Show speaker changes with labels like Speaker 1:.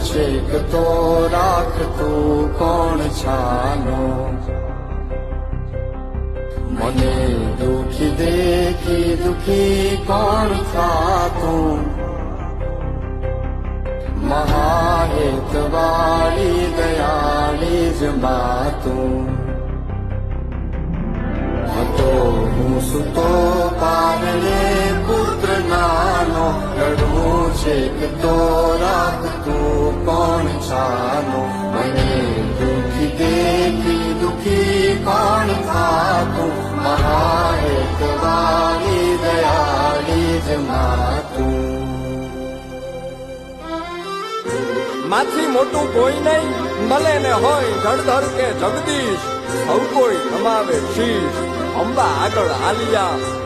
Speaker 1: છેક તો રાખતું કોણ છાનો મને દુખી દેખી દુખી કોણ થાતું મહાહેતવાળી દયાળી જ માતું હતો હું સુતો પારણે પુત્ર નાનો રડવું છેક તો રાખતું કોણ છાનો મને દુખી દેખી દુખી કોણ થાતું મહાહેતવાળી દયાળી જ માતું
Speaker 2: માથી મોટું કોઈ નહીં મળે ને હોય જળધર કે જગદીશ સૌ કોઈ નમાવે શીશ અંબા આગળ આલિયા